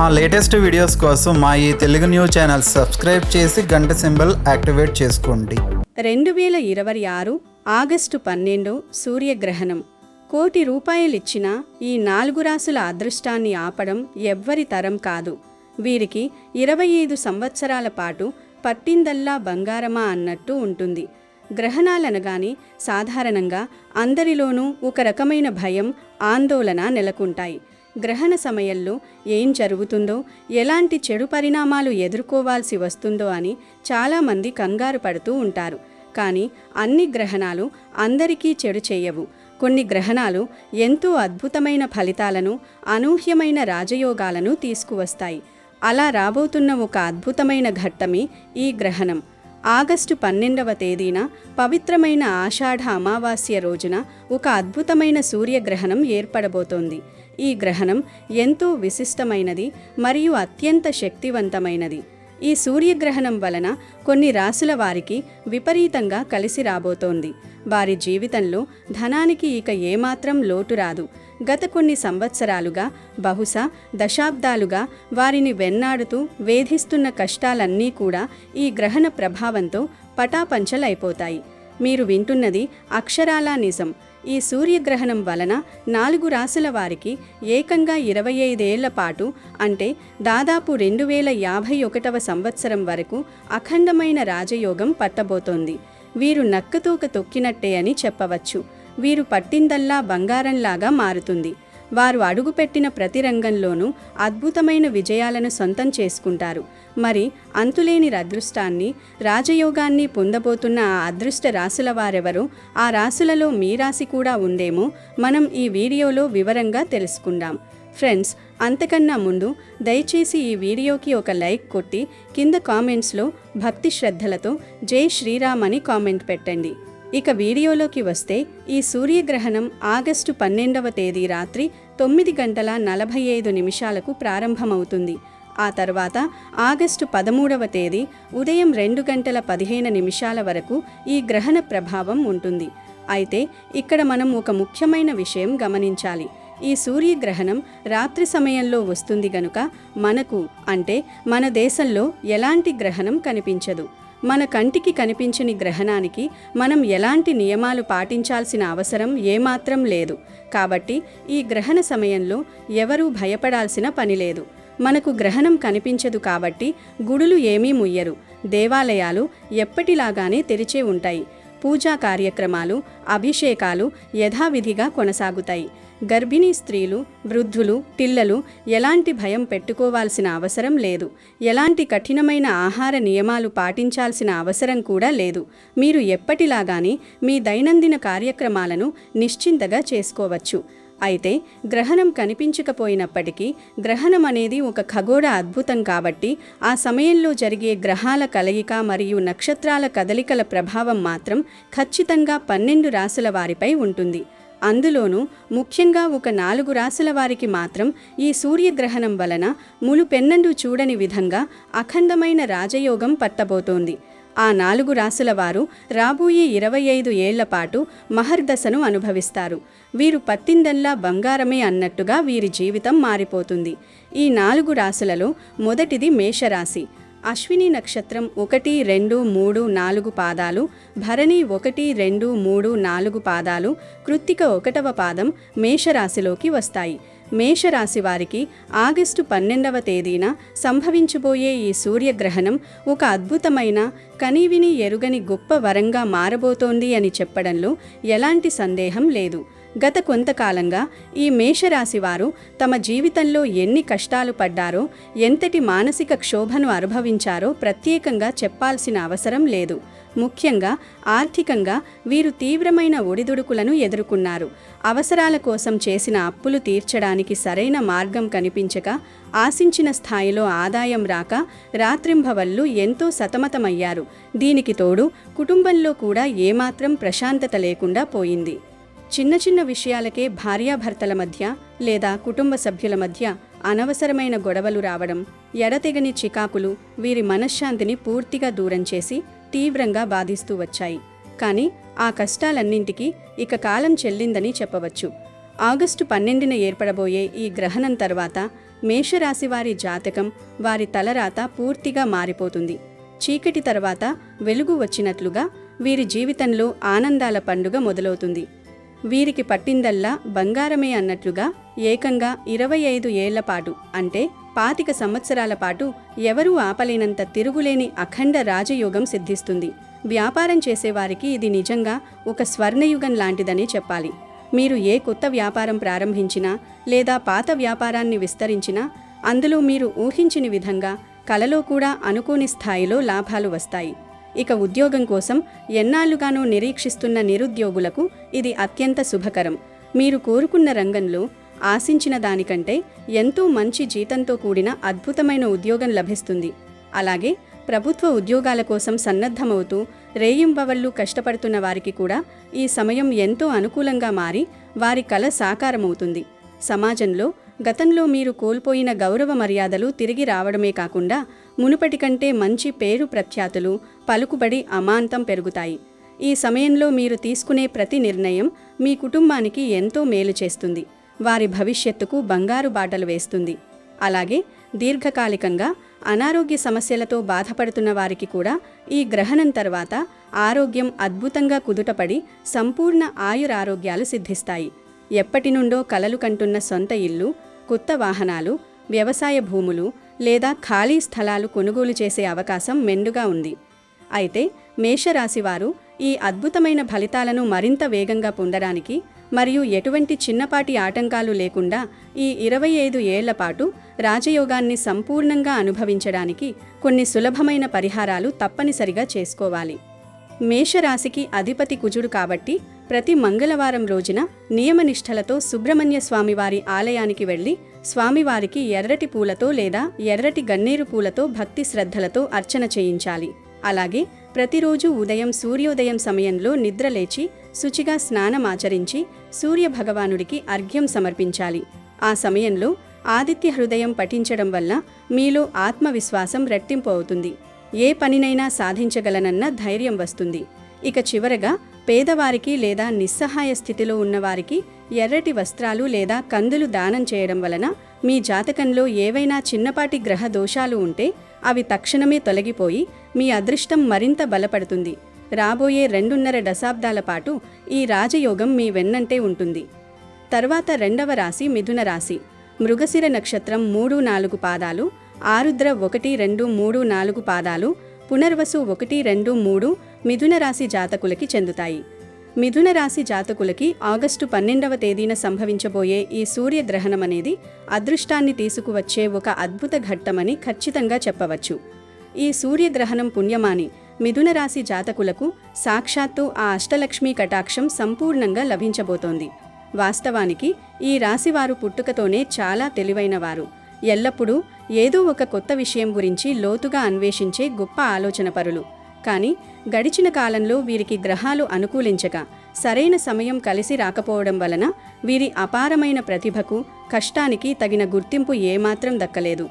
మా latest videos కోసం మా ఈ తెలుగు న్యూస్ ఛానల్ సబ్స్క్రైబ్ చేసి గంట సింబల్ యాక్టివేట్ చేసుకోండి. 2026 ఆగస్టు 12 సూర్యగ్రహణం. కోటి రూపాయలిచ్చిన ఈ 4 రాసుల అదృష్టాన్ని ఆపడం ఎవ్వరి తరం కాదు. వీరికి 25 సంవత్సరాల పాటు పట్టిందల్లా బంగారమా అన్నట్టు ఉంటుంది. గ్రహణాలనగానే సాధారణంగా అందరిలోనూ ఒక రకమైన భయం, ఆందోళన నెలకొంటాయి. గ్రహణ సమయంలో ఏం జరుగుతుందో, ఎలాంటి చెడు పరిణామాలు ఎదుర్కోవాల్సి వస్తుందో అని చాలామంది కంగారు పడుతూ ఉంటారు. కానీ అన్ని గ్రహణాలు అందరికీ చెడు చేయవు. కొన్ని గ్రహణాలు ఎంతో అద్భుతమైన ఫలితాలను, అనూహ్యమైన రాజయోగాలను తీసుకువస్తాయి. అలా రాబోతున్న ఒక అద్భుతమైన ఘట్టమే ఈ గ్రహణం. ఆగస్టు 12వ తేదీన పవిత్రమైన ఆషాఢ అమావాస్య రోజున ఒక అద్భుతమైన సూర్యగ్రహణం ఏర్పడబోతోంది. ఈ గ్రహణం ఎంతో విశిష్టమైనది మరియు అత్యంత శక్తివంతమైనది. ఈ సూర్యగ్రహణం వలన కొన్ని రాసుల వారికి విపరీతంగా కలిసి రాబోతోంది. వారి జీవితంలో ధనానికి ఇక ఏమాత్రం లోటు రాదు. గత కొన్ని సంవత్సరాలుగా, బహుశా దశాబ్దాలుగా వారిని వెన్నాడుతూ వేధిస్తున్న కష్టాలన్నీ కూడా ఈ గ్రహణ ప్రభావంతో పటాపంచలైపోతాయి. మీరు వింటున్నది అక్షరాలా నిజం. ఈ సూర్యగ్రహణం వలన 4 రాసుల వారికి ఏకంగా 25 ఏళ్ల పాటు, అంటే దాదాపు 2051వ సంవత్సరం వరకు అఖండమైన రాజయోగం పట్టబోతోంది. వీరు నక్కతోక తొక్కినట్టే అని చెప్పవచ్చు. వీరు పట్టిందల్లా బంగారంలాగా మారుతుంది. వారు అడుగుపెట్టిన ప్రతి రంగంలోనూ అద్భుతమైన విజయాలను సొంతం చేసుకుంటారు. మరి అంతులేని అదృష్టాన్ని, రాజయోగాన్ని పొందబోతున్న ఆ అదృష్ట రాశుల వారెవరో, ఆ రాశులలో మీ రాశి కూడా ఉందేమో మనం ఈ వీడియోలో వివరంగా తెలుసుకుందాం. ఫ్రెండ్స్, అంతకన్నా ముందు దయచేసి ఈ వీడియోకి ఒక లైక్ కొట్టి కింద కామెంట్స్లో భక్తి శ్రద్ధలతో జై శ్రీరామ్ అని కామెంట్ పెట్టండి. ఇక వీడియోలోకి వస్తే, ఈ సూర్యగ్రహణం ఆగస్టు 12వ తేదీ రాత్రి 9:45 ప్రారంభమవుతుంది. ఆ తర్వాత ఆగస్టు 13వ తేదీ ఉదయం 2:15 వరకు ఈ గ్రహణ ప్రభావం ఉంటుంది. అయితే ఇక్కడ మనం ఒక ముఖ్యమైన విషయం గమనించాలి. ఈ సూర్యగ్రహణం రాత్రి సమయంలో వస్తుంది గనుక మనకు, అంటే మన దేశంలో ఎలాంటి గ్రహణం కనిపించదు. మన కంటికి కనిపించని గ్రహణానికి మనం ఎలాంటి నియమాలు పాటించాల్సిన అవసరం ఏమాత్రం లేదు. కాబట్టి ఈ గ్రహణ సమయంలో ఎవరూ భయపడాల్సిన పని లేదు. మనకు గ్రహణం కనిపించదు కాబట్టి గుడులు ఏమీ ముయ్యరు. దేవాలయాలు ఎప్పటిలాగానే తెరిచే ఉంటాయి. పూజా కార్యక్రమాలు, అభిషేకాలు యథావిధిగా కొనసాగుతాయి. గర్భిణీ స్త్రీలు, వృద్ధులు, పిల్లలు ఎలాంటి భయం పెట్టుకోవాల్సిన అవసరం లేదు. ఎలాంటి కఠినమైన ఆహార నియమాలు పాటించాల్సిన అవసరం కూడా లేదు. మీరు ఎప్పటిలాగానే మీ దైనందిన కార్యక్రమాలను నిశ్చింతగా చేసుకోవచ్చు. అయితే గ్రహణం కనిపించకపోయినప్పటికీ, గ్రహణం అనేది ఒక ఖగోళ అద్భుతం కాబట్టి ఆ సమయంలో జరిగే గ్రహాల కలయిక మరియు నక్షత్రాల కదలికల ప్రభావం మాత్రం ఖచ్చితంగా 12 రాసుల వారిపై ఉంటుంది. అందులోనూ ముఖ్యంగా ఒక 4 రాసుల వారికి మాత్రం ఈ సూర్యగ్రహణం వలన ములుపెన్నడూ చూడని విధంగా అఖండమైన రాజయోగం పట్టబోతోంది. ఆ 4 రాసుల వారు రాబోయే 25 ఏళ్ల పాటు మహర్దశను అనుభవిస్తారు. వీరు పట్టిందల్లా బంగారమే అన్నట్టుగా వీరి జీవితం మారిపోతుంది. ఈ 4 రాసులలో మొదటిది మేషరాశి. అశ్విని నక్షత్రం 1, 2, 3, 4 పాదాలు, భరణి 1, 2, 3, 4 పాదాలు, కృత్తిక 1వ పాదం మేషరాశిలోకి వస్తాయి. మేషరాశి వారికి ఆగస్టు 12వ తేదీన సంభవించబోయే ఈ సూర్యగ్రహణం ఒక అద్భుతమైన, కనీవిని ఎరుగని గొప్ప వరంగా మారబోతోంది అని చెప్పడంలో ఎలాంటి సందేహం లేదు. గత కొంతకాలంగా ఈ మేషరాశి వారు తమ జీవితంలో ఎన్ని కష్టాలు పడ్డారో, ఎంతటి మానసిక క్షోభను అనుభవించారో ప్రత్యేకంగా చెప్పాల్సిన అవసరం లేదు. ముఖ్యంగా ఆర్థికంగా వీరు తీవ్రమైన ఒడిదుడుకులను ఎదుర్కొన్నారు. అవసరాల కోసం చేసిన అప్పులు తీర్చడానికి సరైన మార్గం కనిపించక, ఆశించిన స్థాయిలో ఆదాయం రాక రాత్రింబవళ్లు ఎంతో సతమతమయ్యారు. దీనికి తోడు కుటుంబంలో కూడా ఏమాత్రం ప్రశాంతత లేకుండా పోయింది. చిన్న చిన్న విషయాలకే భార్యాభర్తల మధ్య లేదా కుటుంబ సభ్యుల మధ్య అనవసరమైన గొడవలు రావడం, ఎడతెగని చికాకులు వీరి మనశ్శాంతిని పూర్తిగా దూరం చేసి తీవ్రంగా బాధిస్తూ వచ్చాయి. కానీ ఆ కష్టాలన్నింటికీ ఇక కాలం చెల్లిందని చెప్పవచ్చు. ఆగస్టు 12న ఏర్పడబోయే ఈ గ్రహణం తర్వాత మేషరాశి వారి జాతకం, వారి తలరాత పూర్తిగా మారిపోతుంది. చీకటి తర్వాత వెలుగు వచ్చినట్లుగా వీరి జీవితంలో ఆనందాల పండుగ మొదలవుతుంది. వీరికి పట్టిందల్లా బంగారమే అన్నట్లుగా ఏకంగా 25 ఏళ్ల పాటు, అంటే 25 సంవత్సరాల పాటు ఎవరూ ఆపలేనంత తిరుగులేని అఖండ రాజయోగం సిద్ధిస్తుంది. వ్యాపారం చేసేవారికి ఇది నిజంగా ఒక స్వర్ణయుగం లాంటిదనే చెప్పాలి. మీరు ఏ కొత్త వ్యాపారం ప్రారంభించినా లేదా పాత వ్యాపారాన్ని విస్తరించినా అందులో మీరు ఊహించిన విధంగా కలలో కూడా అనుకోని స్థాయిలో లాభాలు వస్తాయి. ఇక ఉద్యోగం కోసం ఎన్నాళ్లుగానో నిరీక్షిస్తున్న నిరుద్యోగులకు ఇది అత్యంత శుభకరం. మీరు కోరుకున్న రంగంలో ఆశించిన దానికంటే ఎంతో మంచి జీతంతో కూడిన అద్భుతమైన ఉద్యోగం లభిస్తుంది. అలాగే ప్రభుత్వ ఉద్యోగాల కోసం సన్నద్ధమవుతూ రేయింబవళ్లు కష్టపడుతున్న వారికి కూడా ఈ సమయం ఎంతో అనుకూలంగా మారి వారి కల సాకారమవుతుంది. సమాజంలో గతంలో మీరు కోల్పోయిన గౌరవ మర్యాదలు తిరిగి రావడమే కాకుండా మునుపటి కంటే మంచి పేరు ప్రఖ్యాతులు, పలుకుబడి అమాంతం పెరుగుతాయి. ఈ సమయంలో మీరు తీసుకునే ప్రతి నిర్ణయం మీ కుటుంబానికి ఎంతో మేలు చేస్తుంది. వారి భవిష్యత్తుకు బంగారు బాటలు వేస్తుంది. అలాగే దీర్ఘకాలికంగా అనారోగ్య సమస్యలతో బాధపడుతున్న వారికి కూడా ఈ గ్రహణం తర్వాత ఆరోగ్యం అద్భుతంగా కుదుటపడి సంపూర్ణ ఆయురారోగ్యాలు సిద్ధిస్తాయి. ఎప్పటి నుండో కలలు కంటున్న సొంత ఇల్లు, కొత్త వాహనాలు, వ్యవసాయ భూములు లేదా ఖాళీ స్థలాలు కొనుగోలు చేసే అవకాశం మెండుగా ఉంది. అయితే మేషరాశివారు ఈ అద్భుతమైన ఫలితాలను మరింత వేగంగా పొందడానికి మరియు ఎటువంటి చిన్నపాటి ఆటంకాలు లేకుండా ఈ 25 ఏళ్ల పాటు రాజయోగాన్ని సంపూర్ణంగా అనుభవించడానికి కొన్ని సులభమైన పరిహారాలు తప్పనిసరిగా చేసుకోవాలి. మేషరాశికి అధిపతి కుజుడు కాబట్టి ప్రతి మంగళవారం రోజున నియమనిష్టలతో సుబ్రహ్మణ్య స్వామివారి ఆలయానికి వెళ్లి స్వామివారికి ఎర్రటి పూలతో లేదా ఎర్రటి గన్నేరు పూలతో భక్తి శ్రద్ధలతో అర్చన చేయించాలి. అలాగే ప్రతిరోజు ఉదయం సూర్యోదయం సమయంలో నిద్రలేచి శుచిగా స్నానమాచరించి సూర్యభగవానుడికి అర్ఘ్యం సమర్పించాలి. ఆ సమయంలో ఆదిత్య హృదయం పఠించడం వల్ల మీలో ఆత్మవిశ్వాసం రెట్టింపు అవుతుంది. ఏ పనినైనా సాధించగలనన్న ధైర్యం వస్తుంది. ఇక చివరగా పేదవారికి లేదా నిస్సహాయ స్థితిలో ఉన్నవారికి ఎర్రటి వస్త్రాలు లేదా కందులు దానం చేయడం వలన మీ జాతకంలో ఏవైనా చిన్నపాటి గ్రహ దోషాలు ఉంటే అవి తక్షణమే తొలగిపోయి మీ అదృష్టం మరింత బలపడుతుంది. రాబోయే 2.5 దశాబ్దాల పాటు ఈ రాజయోగం మీ వెన్నంటే ఉంటుంది. తర్వాత 2వ రాశి మిథున రాశి. మృగశిర నక్షత్రం 3-4 పాదాలు, ఆరుద్ర 1-2-3-4 పాదాలు, పునర్వసు 1-2-3 మిథున రాశి జాతకులకి చెందుతాయి. మిథున రాశి జాతకులకి ఆగస్టు 12వ తేదీన సంభవించబోయే ఈ సూర్యగ్రహణం అనేది అదృష్టాన్ని తీసుకువచ్చే ఒక అద్భుత ఘట్టమని ఖచ్చితంగా చెప్పవచ్చు. ఈ సూర్యగ్రహణం పుణ్యమాని మిథున రాశి జాతకులకు సాక్షాత్తు ఆ అష్టలక్ష్మీ కటాక్షం సంపూర్ణంగా లభించబోతోంది. వాస్తవానికి ఈ రాశివారు పుట్టుకతోనే చాలా తెలివైనవారు. ఎల్లప్పుడూ ఏదో ఒక కొత్త విషయం గురించి లోతుగా అన్వేషించే గొప్ప ఆలోచనపరులు. కానీ గడిచిన కాలంలో వీరికి గ్రహాలు అనుకూలించక సరైన సమయం కలిసి రాకపోవడం వలన వీరి అపారమైన ప్రతిభకు, కష్టానికి తగిన గుర్తింపు ఏమాత్రం దక్కలేదు.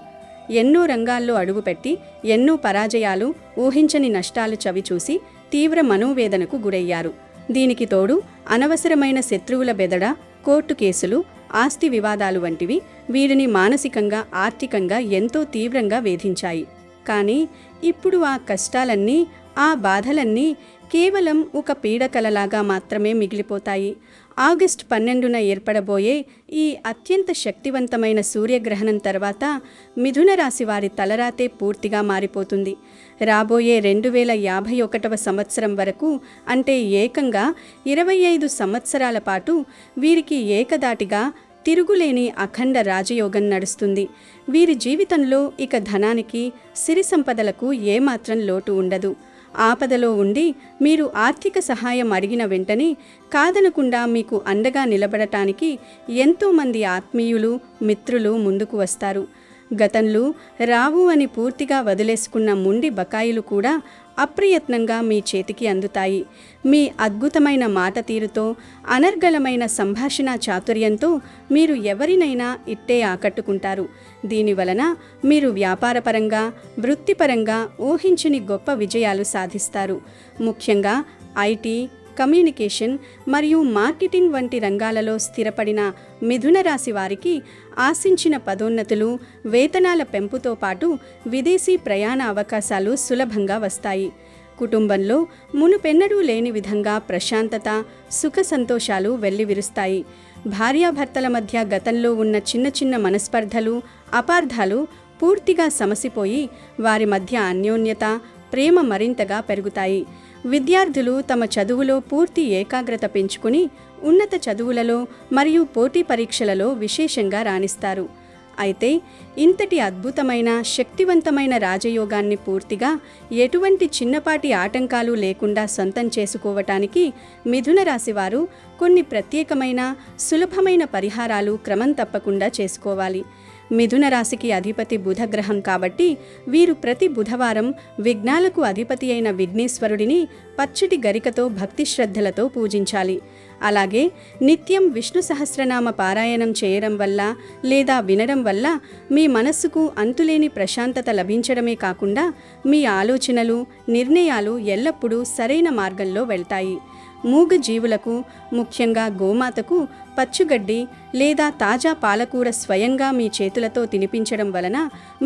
ఎన్నో రంగాల్లో అడుగుపెట్టి ఎన్నో పరాజయాలు, ఊహించని నష్టాలు చవిచూసి తీవ్ర మనోవేదనకు గురయ్యారు. దీనికి తోడు అనవసరమైన శత్రువుల బెదడ, కోర్టు కేసులు, ఆస్తి వివాదాలు వంటివి వీరిని మానసికంగా, ఆర్థికంగా ఎంతో తీవ్రంగా వేధించాయి. కానీ ఇప్పుడు ఆ కష్టాలన్నీ, ఆ బాధలన్నీ కేవలం ఒక పీడకలలాగా మాత్రమే మిగిలిపోతాయి. ఆగస్టు 12న ఏర్పడబోయే ఈ అత్యంత శక్తివంతమైన సూర్యగ్రహణం తర్వాత మిథున రాశి వారి తలరాతే పూర్తిగా మారిపోతుంది. రాబోయే 2051వ సంవత్సరం వరకు, అంటే ఏకంగా 25 సంవత్సరాల పాటు వీరికి ఏకదాటిగా తిరుగులేని అఖండ రాజయోగం నడుస్తుంది. వీరి జీవితంలో ఇక ధనానికి, సిరి సంపదలకు ఏమాత్రం లోటు ఉండదు. ఆపదలో ఉండి మీరు ఆర్థిక సహాయం అడిగిన వెంటనే కాదనకుండా మీకు అండగా నిలబడటానికి ఎంతోమంది ఆత్మీయులు, మిత్రులు ముందుకు వస్తారు. గతంలో రావు అని పూర్తిగా వదిలేసుకున్న మొండి బకాయిలు కూడా అప్రయత్నంగా మీ చేతికి అందుతాయి. మీ అద్భుతమైన మాట తీరుతో, అనర్గళమైన సంభాషణ చాతుర్యంతో మీరు ఎవరినైనా ఇట్టే ఆకట్టుకుంటారు. దీనివలన మీరు వ్యాపారపరంగా, వృత్తిపరంగా ఊహించని గొప్ప విజయాలు సాధిస్తారు. ముఖ్యంగా ఐటీ, కమ్యూనికేషన్ మరియు మార్కెటింగ్ వంటి రంగాలలో స్థిరపడిన మిథున రాశి వారికి ఆశించిన పదోన్నతులు, వేతనాల పెంపుతో పాటు విదేశీ ప్రయాణ అవకాశాలు సులభంగా వస్తాయి. కుటుంబంలో మునుపెన్నడూ లేని విధంగా ప్రశాంతత, సుఖ సంతోషాలు వెల్లివిరుస్తాయి. భార్యాభర్తల మధ్య గతంలో ఉన్న చిన్న చిన్న మనస్పర్ధలు, అపార్థాలు పూర్తిగా సమసిపోయి వారి మధ్య అన్యోన్యత, ప్రేమ మరింతగా పెరుగుతాయి. విద్యార్థులు తమ చదువులో పూర్తి ఏకాగ్రత పెంచుకుని ఉన్నత చదువులలో మరియు పోటీ పరీక్షలలో విశేషంగా రాణిస్తారు. అయితే ఇంతటి అద్భుతమైన, శక్తివంతమైన రాజయోగాన్ని పూర్తిగా ఎటువంటి చిన్నపాటి ఆటంకాలు లేకుండా సొంతం చేసుకోవటానికి మిథున రాశివారు కొన్ని ప్రత్యేకమైన, సులభమైన పరిహారాలు క్రమం తప్పకుండా చేసుకోవాలి. మిథున రాశికి అధిపతి బుధగ్రహం కాబట్టి వీరు ప్రతి బుధవారం విఘ్నాలకు అధిపతి అయిన విఘ్నేశ్వరుడిని పచ్చటి గరికతో భక్తి శ్రద్ధలతో పూజించాలి. అలాగే నిత్యం విష్ణు సహస్రనామ పారాయణం చేయడం వల్ల లేదా వినడం వల్ల మీ మనస్సుకు అంతులేని ప్రశాంతత లభించడమే కాకుండా మీ ఆలోచనలు, నిర్ణయాలు ఎల్లప్పుడూ సరైన మార్గంలో వెళ్తాయి. మూగ జీవులకు, ముఖ్యంగా గోమాతకు పచ్చుగడ్డి లేదా తాజా పాలకూర స్వయంగా మీ చేతులతో తినిపించడం వలన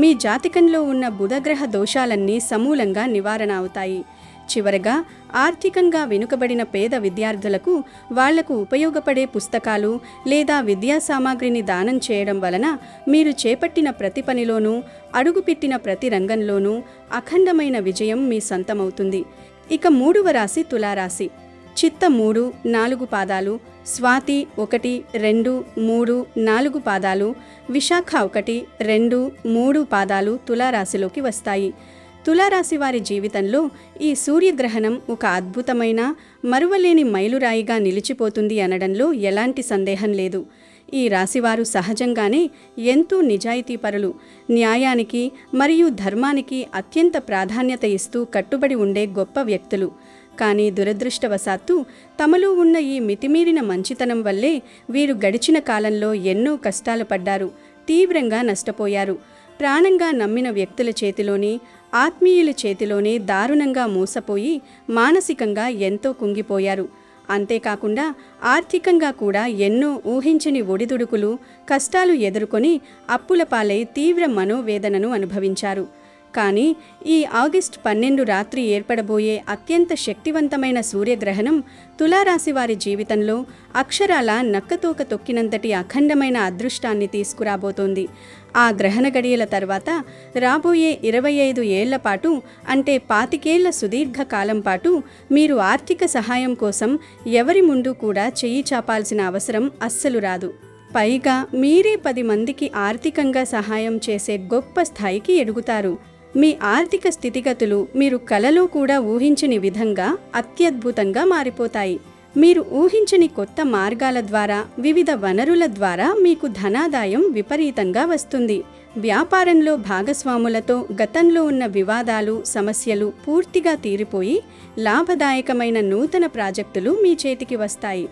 మీ జాతకంలో ఉన్న బుధగ్రహ దోషాలన్నీ సమూలంగా నివారణ అవుతాయి. చివరగా ఆర్థికంగా వెనుకబడిన పేద విద్యార్థులకు వాళ్లకు ఉపయోగపడే పుస్తకాలు లేదా విద్యా సామాగ్రిని దానం చేయడం వలన మీరు చేపట్టిన ప్రతి పనిలోనూ, అడుగుపెట్టిన ప్రతి రంగంలోనూ అఖండమైన విజయం మీ సొంతమవుతుంది. ఇక 3వ రాశి తులారాశి. చిత్త 3, 4 పాదాలు, స్వాతి 1, 2, 3, 4 పాదాలు, విశాఖ 1, 2, 3 పాదాలు తులారాశిలోకి వస్తాయి. తులారాశి వారి జీవితంలో ఈ సూర్యగ్రహణం ఒక అద్భుతమైన, మరువలేని మైలురాయిగా నిలిచిపోతుంది అనడంలో ఎలాంటి సందేహం లేదు. ఈ రాశివారు సహజంగానే ఎంతో నిజాయితీపరులు, న్యాయానికి మరియు ధర్మానికి అత్యంత ప్రాధాన్యత ఇస్తూ కట్టుబడి ఉండే గొప్ప వ్యక్తులు. కానీ దురదృష్టవశాత్తు తమలో ఉన్న ఈ మితిమీరిన మంచితనం వల్లే వీరు గడిచిన కాలంలో ఎన్నో కష్టాలు పడ్డారు, తీవ్రంగా నష్టపోయారు. ప్రాణంగా నమ్మిన వ్యక్తుల చేతిలోని, ఆత్మీయుల చేతిలోనే దారుణంగా మోసపోయి మానసికంగా ఎంతో కుంగిపోయారు. అంతేకాకుండా ఆర్థికంగా కూడా ఎన్నో ఊహించని ఒడిదుడుకులు, కష్టాలు ఎదుర్కొని అప్పుల పాలై తీవ్ర మనోవేదనను అనుభవించారు. కానీ ఈ ఆగస్టు 12 రాత్రి ఏర్పడబోయే అత్యంత శక్తివంతమైన సూర్యగ్రహణం తులారాశి వారి జీవితంలో అక్షరాల నక్కతోక తొక్కినంతటి అఖండమైన అదృష్టాన్ని తీసుకురాబోతోంది. ఆ గ్రహణ గడియల తర్వాత రాబోయే 25 ఏళ్ల పాటు, అంటే 25 ఏళ్ల సుదీర్ఘ కాలం పాటు మీరు ఆర్థిక సహాయం కోసం ఎవరి ముందు కూడా చెయ్యి చాపాల్సిన అవసరం అస్సలు రాదు. పైగా మీరే 10 మందికి ఆర్థికంగా సహాయం చేసే గొప్ప స్థాయికి ఎదుగుతారు. మీ ఆర్థిక స్థితిగతులు మీరు కలలో కూడా ఊహించని విధంగా అత్యద్భుతంగా మారిపోతాయి. మీరు ఊహించని కొత్త మార్గాల ద్వారా, వివిధ వనరుల ద్వారా మీకు ధనాదాయం విపరీతంగా వస్తుంది. వ్యాపారంలో భాగస్వాములతో గతంలో ఉన్న వివాదాలు, సమస్యలు పూర్తిగా తీరిపోయి లాభదాయకమైన నూతన ప్రాజెక్టులు మీ చేతికి వస్తాయి.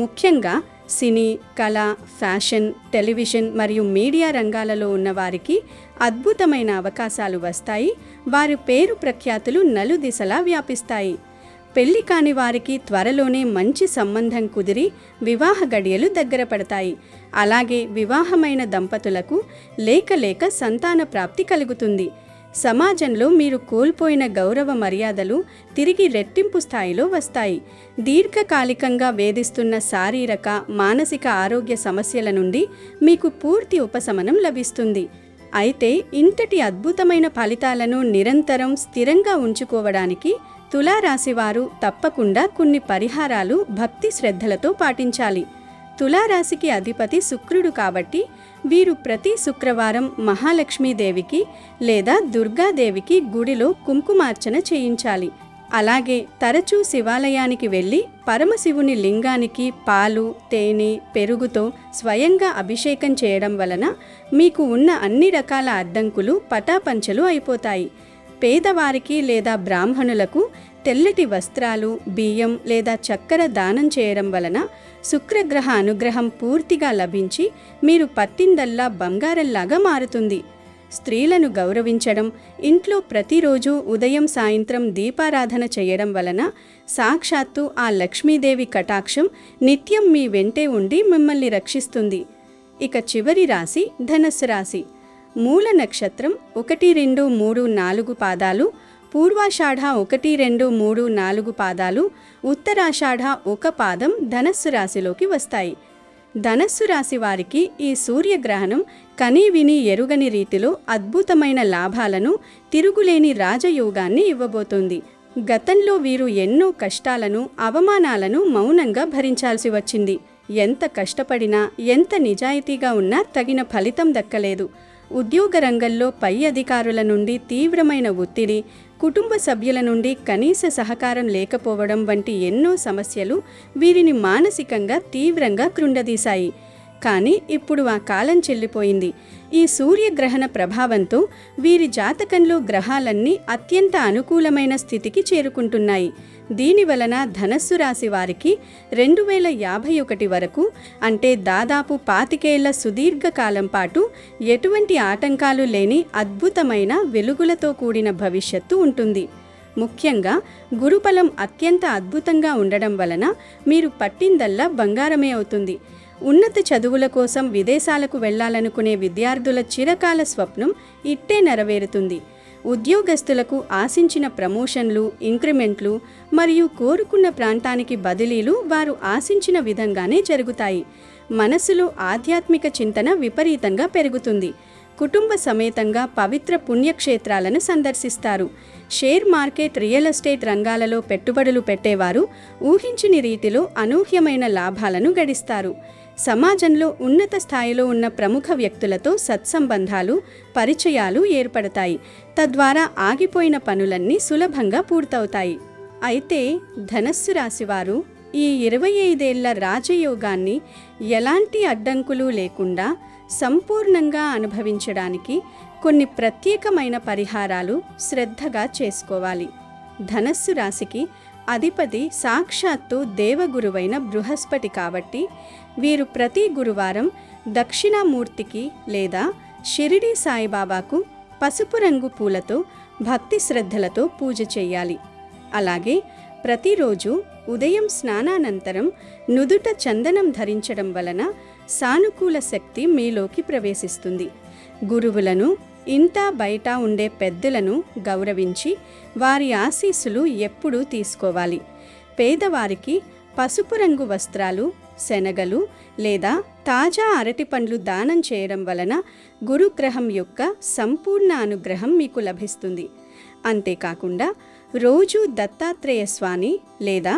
ముఖ్యంగా సినీ, కళ, ఫ్యాషన్, టెలివిజన్ మరియు మీడియా రంగాలలో ఉన్నవారికి అద్భుతమైన అవకాశాలు వస్తాయి. వారి పేరు ప్రఖ్యాతులు నలుదిశలా వ్యాపిస్తాయి. పెళ్లి కాని వారికి త్వరలోనే మంచి సంబంధం కుదిరి వివాహ గడియలు దగ్గర పడతాయి. అలాగే వివాహమైన దంపతులకు లేక సంతాన ప్రాప్తి కలుగుతుంది. సమాజంలో మీరు కోల్పోయిన గౌరవ మర్యాదలు తిరిగి రెట్టింపు స్థాయిలో వస్తాయి. దీర్ఘకాలికంగా వేధిస్తున్న శారీరక, మానసిక ఆరోగ్య సమస్యల నుండి మీకు పూర్తి ఉపశమనం లభిస్తుంది. అయితే ఇంతటి అద్భుతమైన ఫలితాలను నిరంతరం స్థిరంగా ఉంచుకోవడానికి తులారాశివారు తప్పకుండా కొన్ని పరిహారాలు భక్తి శ్రద్ధలతో పాటించాలి. తులారాశికి అధిపతి శుక్రుడు కాబట్టి వీరు ప్రతి శుక్రవారం మహాలక్ష్మీదేవికి లేదా దుర్గాదేవికి గుడిలో కుంకుమార్చన చేయించాలి. అలాగే తరచూ శివాలయానికి వెళ్ళి పరమశివుని లింగానికి పాలు, తేనె, పెరుగుతో స్వయంగా అభిషేకం చేయడం వలన మీకు ఉన్న అన్ని రకాల అడ్డంకులు పటాపంచలు అయిపోతాయి. పేదవారికి లేదా బ్రాహ్మణులకు తెల్లటి వస్త్రాలు, బియ్యం లేదా చక్కెర దానం చేయడం వలన శుక్రగ్రహ అనుగ్రహం పూర్తిగా లభించి మీరు పట్టిందల్లా బంగారంలాగా మారుతుంది. స్త్రీలను గౌరవించడం, ఇంట్లో ప్రతిరోజు ఉదయం సాయంత్రం దీపారాధన చేయడం వలన సాక్షాత్తు ఆ లక్ష్మీదేవి కటాక్షం నిత్యం మీ వెంటే ఉండి మిమ్మల్ని రక్షిస్తుంది. ఇక చివరి రాశి ధనస్సు రాశి. మూల నక్షత్రం 1, 2, 3, 4 పాదాలు, పూర్వాషాఢ 1, 2, 3, 4 పాదాలు, ఉత్తరాషాఢ 1 పాదం ధనస్సు రాశిలోకి వస్తాయి. ధనస్సు రాశి వారికి ఈ సూర్యగ్రహణం కనీ విని ఎరుగని రీతిలో అద్భుతమైన లాభాలను, తిరుగులేని రాజయోగాన్ని ఇవ్వబోతోంది. గతంలో వీరు ఎన్నో కష్టాలను, అవమానాలను మౌనంగా భరించాల్సి వచ్చింది. ఎంత కష్టపడినా, ఎంత నిజాయితీగా ఉన్నా తగిన ఫలితం దక్కలేదు. ఉద్యోగ రంగంలో పై అధికారుల నుండి తీవ్రమైన ఒత్తిడి, కుటుంబ సభ్యుల నుండి కనీస సహకారం లేకపోవడం వంటి ఎన్నో సమస్యలు వీరిని మానసికంగా తీవ్రంగా కృంగదీశాయి. కానీ ఇప్పుడు ఆ కాలం చెల్లిపోయింది. ఈ సూర్యగ్రహణ ప్రభావంతో వీరి జాతకంలో గ్రహాలన్నీ అత్యంత అనుకూలమైన స్థితికి చేరుకుంటున్నాయి. దీనివలన ధనస్సు రాశి వారికి 2051 వరకు, అంటే దాదాపు 25 ఏళ్ల సుదీర్ఘకాలం పాటు ఎటువంటి ఆటంకాలు లేని అద్భుతమైన వెలుగులతో కూడిన భవిష్యత్తు ఉంటుంది. ముఖ్యంగా గురుబలం అత్యంత అద్భుతంగా ఉండడం వలన మీరు పట్టిందల్లా బంగారమే అవుతుంది. ఉన్నత చదువుల కోసం విదేశాలకు వెళ్లాలనుకునే విద్యార్థుల చిరకాల స్వప్నం ఇట్టే నెరవేరుతుంది. ఉద్యోగస్తులకు ఆశించిన ప్రమోషన్లు, ఇంక్రిమెంట్లు మరియు కోరుకున్న ప్రాంతానికి బదిలీలు వారు ఆశించిన విధంగానే జరుగుతాయి. మనసులో ఆధ్యాత్మిక చింతన విపరీతంగా పెరుగుతుంది. కుటుంబ సమేతంగా పవిత్ర పుణ్యక్షేత్రాలను సందర్శిస్తారు. షేర్ మార్కెట్, రియల్ ఎస్టేట్ రంగాలలో పెట్టుబడులు పెట్టేవారు ఊహించని రీతిలో అనూహ్యమైన లాభాలను గడిస్తారు. సమాజంలో ఉన్నత స్థాయిలో ఉన్న ప్రముఖ వ్యక్తులతో సత్సంబంధాలు, పరిచయాలు ఏర్పడతాయి. తద్వారా ఆగిపోయిన పనులన్నీ సులభంగా పూర్తవుతాయి. అయితే ధనస్సు రాశివారు ఈ 25 ఏళ్ల రాజయోగాన్ని ఎలాంటి అడ్డంకులు లేకుండా సంపూర్ణంగా అనుభవించడానికి కొన్ని ప్రత్యేకమైన పరిహారాలు శ్రద్ధగా చేసుకోవాలి. ధనస్సు రాశికి అధిపతి సాక్షాత్తు దేవగురువైన బృహస్పతి కాబట్టి వీరు ప్రతి గురువారం దక్షిణామూర్తికి లేదా షిరిడి సాయిబాబాకు పసుపు రంగు పూలతో భక్తి శ్రద్ధలతో పూజ చేయాలి. అలాగే ప్రతిరోజు ఉదయం స్నానానంతరం నుదుట చందనం ధరించడం వలన సానుకూల శక్తి మీలోకి ప్రవేశిస్తుంది. గురువులను, ఇంటా బయట ఉండే పెద్దలను గౌరవించి వారి ఆశీస్సులు ఎప్పుడూ తీసుకోవాలి. పేదవారికి పసుపు రంగు వస్త్రాలు, శనగలు లేదా తాజా అరటిపండ్లు దానం చేయడం వలన గురుగ్రహం యొక్క సంపూర్ణ అనుగ్రహం మీకు లభిస్తుంది. అంతేకాకుండా రోజు దత్తాత్రేయ స్వామి లేదా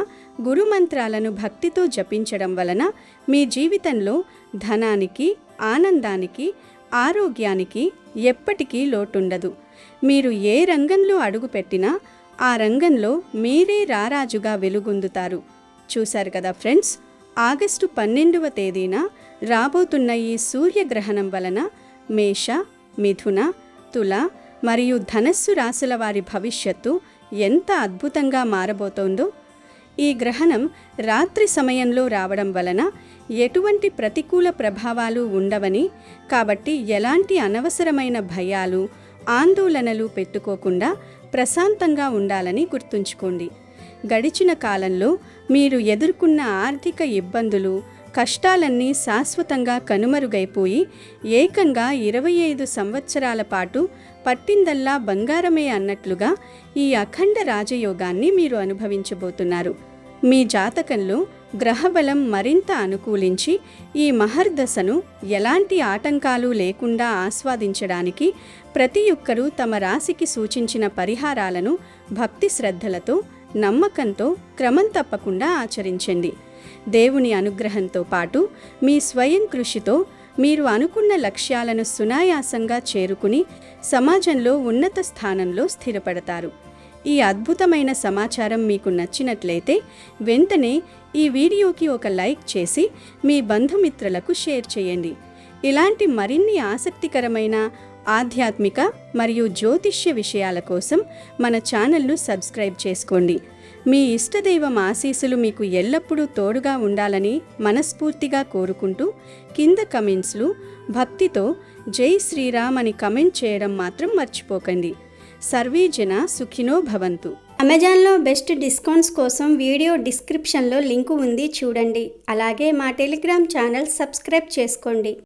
గురుమంత్రాలను భక్తితో జపించడం వలన మీ జీవితంలో ధనానికి, ఆనందానికి, ఆరోగ్యానికి ఎప్పటికీ లోటుండదు. మీరు ఏ రంగంలో అడుగుపెట్టినా ఆ రంగంలో మీరే రారాజుగా వెలుగొందుతారు. చూశారు కదా ఫ్రెండ్స్, ఆగస్టు 12వ తేదీన రాబోతున్న ఈ సూర్యగ్రహణం వలన మేష, మిథున, తుల మరియు ధనస్సు రాశుల వారి భవిష్యత్తు ఎంత అద్భుతంగా మారబోతోందో. ఈ గ్రహణం రాత్రి సమయంలో రావడం వలన ఎటువంటి ప్రతికూల ప్రభావాలు ఉండవని, కాబట్టి ఎలాంటి అనవసరమైన భయాలు, ఆందోళనలు పెట్టుకోకుండా ప్రశాంతంగా ఉండాలని గుర్తుంచుకోండి. గడిచిన కాలంలో మీరు ఎదుర్కొన్న ఆర్థిక ఇబ్బందులు, కష్టాలన్నీ శాశ్వతంగా కనుమరుగైపోయి ఏకంగా 25 సంవత్సరాల పాటు పట్టిందల్లా బంగారమే అన్నట్లుగా ఈ అఖండ రాజయోగాన్ని మీరు అనుభవించబోతున్నారు. మీ జాతకంలో గ్రహబలం మరింత అనుకూలించి ఈ మహర్దశను ఎలాంటి ఆటంకాలు లేకుండా ఆస్వాదించడానికి ప్రతి ఒక్కరూ తమ రాశికి సూచించిన పరిహారాలను భక్తి శ్రద్ధలతో, నమ్మకంతో క్రమం తప్పకుండా ఆచరించండి. దేవుని అనుగ్రహంతో పాటు మీ స్వయం కృషితో మీరు అనుకున్న లక్ష్యాలను సునాయాసంగా చేరుకుని సమాజంలో ఉన్నత స్థానంలో స్థిరపడతారు. ఈ అద్భుతమైన సమాచారం మీకు నచ్చినట్లయితే వెంటనే ఈ వీడియోకి ఒక లైక్ చేసి మీ బంధుమిత్రులకు షేర్ చేయండి. ఇలాంటి మరిన్ని ఆసక్తికరమైన ఆధ్యాత్మిక మరియు జ్యోతిష్య విషయాల కోసం మన ఛానల్ను సబ్స్క్రైబ్ చేసుకోండి. మీ ఇష్టదైవం ఆశీస్సులు మీకు ఎల్లప్పుడూ తోడుగా ఉండాలని మనస్ఫూర్తిగా కోరుకుంటూ కింద కమెంట్స్లో భక్తితో జై శ్రీరామ్ అని కమెంట్ చేయడం మాత్రం మర్చిపోకండి. సర్వే జన సుఖినో భవంతు. అమెజాన్లో బెస్ట్ డిస్కౌంట్స్ కోసం వీడియో డిస్క్రిప్షన్లో లింకు ఉంది చూడండి. అలాగే మా టెలిగ్రామ్ ఛానల్ సబ్స్క్రైబ్ చేసుకోండి.